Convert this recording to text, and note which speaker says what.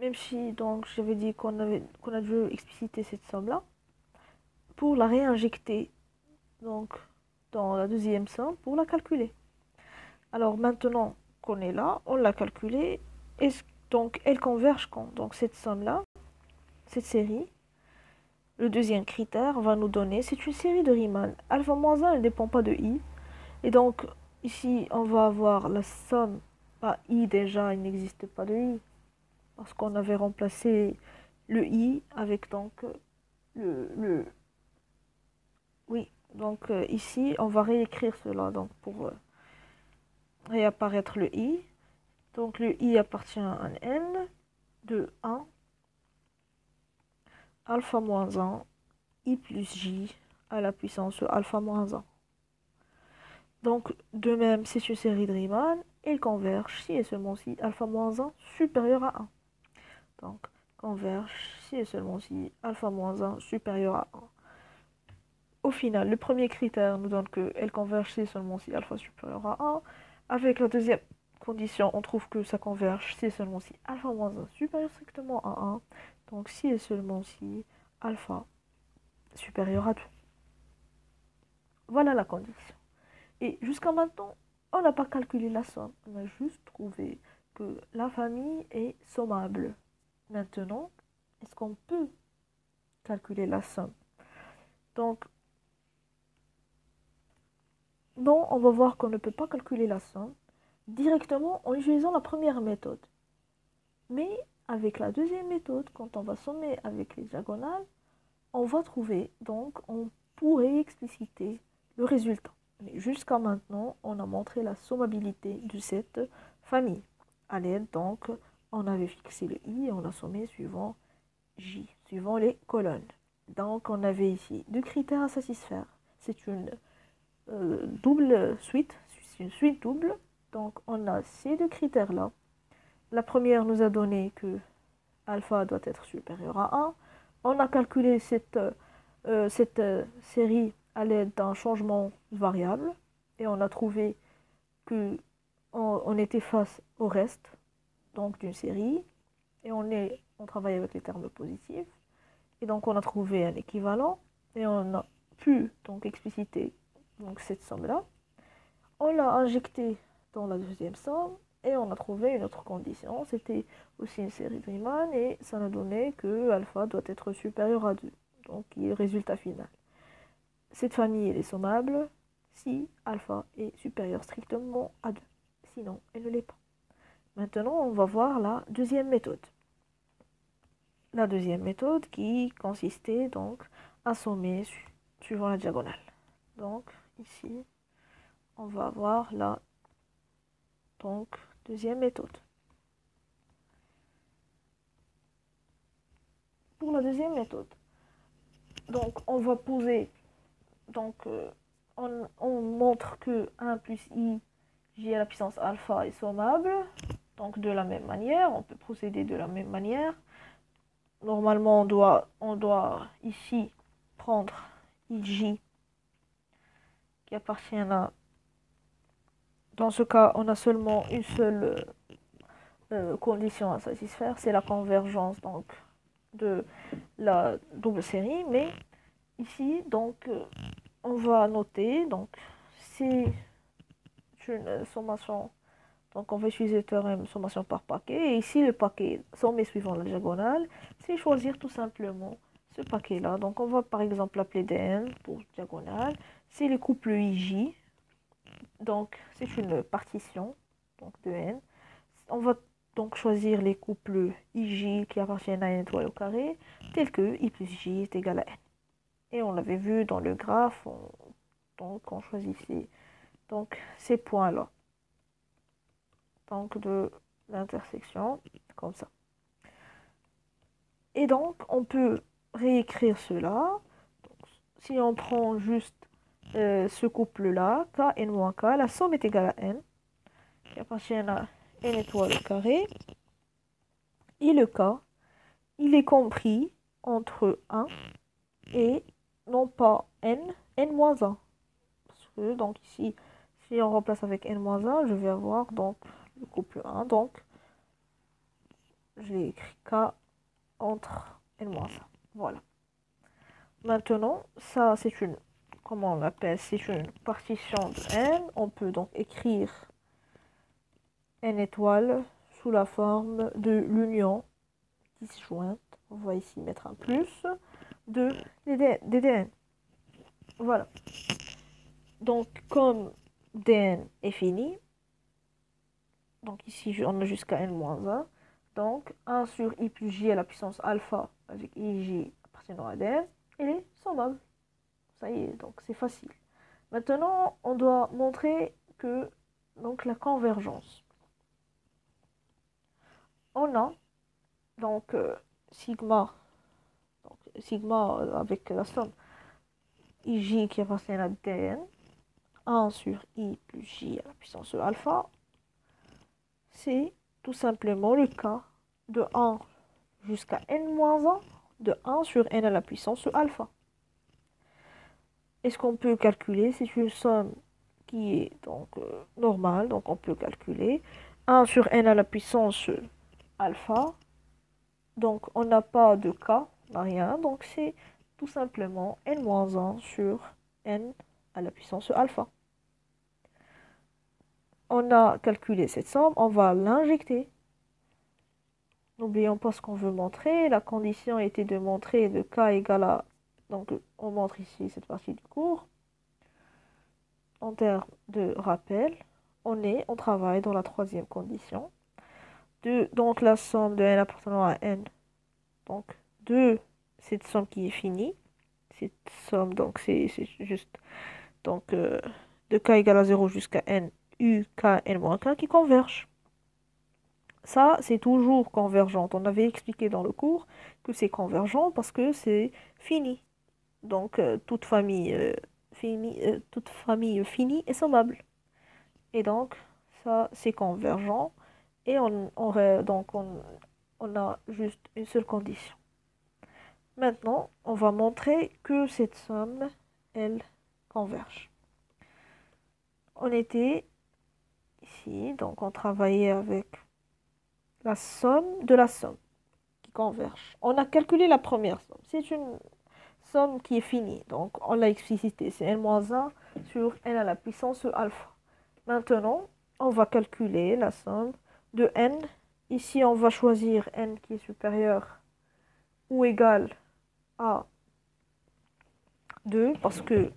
Speaker 1: même si donc j'avais dit qu'on a dû expliciter cette somme-là, pour la réinjecter donc dans la deuxième somme pour la calculer. Alors maintenant qu'on est là, on l'a calculée, et donc elle converge quand? Donc cette somme-là, cette série, le deuxième critère va nous donner, c'est une série de Riemann. Alpha moins 1 ne dépend pas de i, et donc ici on va avoir la somme, i déjà, il n'existe pas de i, parce qu'on avait remplacé le i avec donc le oui, donc ici on va réécrire cela donc pour réapparaître le i. Donc le i appartient à un n de 1 alpha moins 1 i plus j à la puissance alpha moins 1. Donc de même, c'est une série de Riemann, elle converge si et seulement si alpha moins 1 supérieur à 1. Donc converge si et seulement si alpha moins 1 supérieur à 1. Au final, le premier critère nous donne qu'elle converge si et seulement si alpha supérieur à 1. Avec la deuxième condition, on trouve que ça converge si et seulement si alpha moins 1 supérieur strictement à 1. Donc si et seulement si alpha supérieur à 2. Voilà la condition. Et jusqu'à maintenant, on n'a pas calculé la somme. On a juste trouvé que la famille est sommable. Maintenant, est-ce qu'on peut calculer la somme? Donc, non, on va voir qu'on ne peut pas calculer la somme directement en utilisant la première méthode. Mais avec la deuxième méthode, quand on va sommer avec les diagonales, on va trouver, donc on pourrait expliciter le résultat. Mais jusqu'à maintenant, on a montré la sommabilité de cette famille. À l'aide, donc, on avait fixé le i et on a sommé suivant j, suivant les colonnes. Donc, on avait ici deux critères à satisfaire. C'est une double suite, c'est une suite double. Donc, on a ces deux critères-là. La première nous a donné que alpha doit être supérieur à 1. On a calculé cette série à l'aide d'un changement variable et on a trouvé que on était face au reste donc d'une série et on travaille avec les termes positifs et donc on a trouvé un équivalent et on a pu donc expliciter donc cette somme là. On l'a injecté dans la deuxième somme et on a trouvé une autre condition, c'était aussi une série de Riemann et ça nous donnait que alpha doit être supérieur à 2, donc il est le résultat final. Cette famille elle est sommable si alpha est supérieur strictement à 2, sinon elle ne l'est pas. Maintenant on va voir la deuxième méthode. La deuxième méthode qui consistait donc à sommer suivant la diagonale. Donc ici on va avoir la donc deuxième méthode. Pour la deuxième méthode, donc on va poser, donc on montre que 1 plus i j à la puissance alpha est sommable, donc de la même manière, on peut procéder de la même manière. Normalement on doit ici prendre ij qui appartient à, dans ce cas on a seulement une seule condition à satisfaire, c'est la convergence donc de la double série, mais ici donc on va noter donc c'est une sommation, donc on va utiliser le théorème sommation par paquet et ici le paquet sommé suivant la diagonale, c'est choisir tout simplement ce paquet là, donc on va par exemple l'appeler dn pour diagonale, c'est le couple ij, donc c'est une partition donc de n, on va donc choisir les couples ij qui appartiennent à n étoile au carré, tels que i plus j est égal à n. Et on l'avait vu dans le graphe, donc on choisissait donc ces points-là. Donc de l'intersection, comme ça. Et donc on peut réécrire cela. Donc, si on prend juste ce couple-là, k, n moins k, la somme est égale à n, qui appartient à n étoile au carré. Et le k, il est compris entre 1 et non pas n moins 1. Parce que donc ici, si on remplace avec n moins 1, je vais avoir donc le couple 1. Donc je l'ai écrit k entre n-1. Voilà. Maintenant, ça, c'est une, comment on l'appelle, c'est une partition de n. On peut donc écrire n étoile sous la forme de l'union disjointe. On va ici mettre un plus de dn. Voilà. Donc, comme dn est fini, donc ici, on a jusqu'à n-1. Donc, 1 sur i plus j à la puissance alpha avec ij appartenant à dn, il est sommable. Ça y est, donc c'est facile. Maintenant, on doit montrer que donc la convergence. On a donc sigma avec la somme ij qui appartient à dn, 1 sur i plus j à la puissance alpha, c'est tout simplement le cas de 1 jusqu'à n-1 de 1 sur n à la puissance alpha. Est-ce qu'on peut calculer? C'est une somme qui est donc normale, donc on peut calculer 1 sur n à la puissance alpha. Donc on n'a pas de k, on n'a rien, donc c'est tout simplement n-1 sur n à la puissance alpha. On a calculé cette somme, on va l'injecter. N'oublions pas ce qu'on veut montrer. La condition était de montrer de k égale à... Donc on montre ici cette partie du cours. En termes de rappel, on travaille dans la troisième condition. Donc la somme de n appartenant à n, donc de cette somme qui est finie. Cette somme, donc c'est juste donc, de k égale à 0 jusqu'à n, u, k, n-1 qui convergent. Ça, c'est toujours convergent. On avait expliqué dans le cours que c'est convergent parce que c'est fini. Donc, toute famille finie est sommable. Et donc, ça, c'est convergent. Et donc, on a juste une seule condition. Maintenant, on va montrer que cette somme, elle converge. On était ici, donc on travaillait avec la somme de la somme qui converge. On a calculé la première somme. C'est une somme qui est finie, donc on l'a explicité. C'est n-1 sur n à la puissance alpha. Maintenant, on va calculer la somme de n. Ici, on va choisir n qui est supérieur ou égal à 2 parce que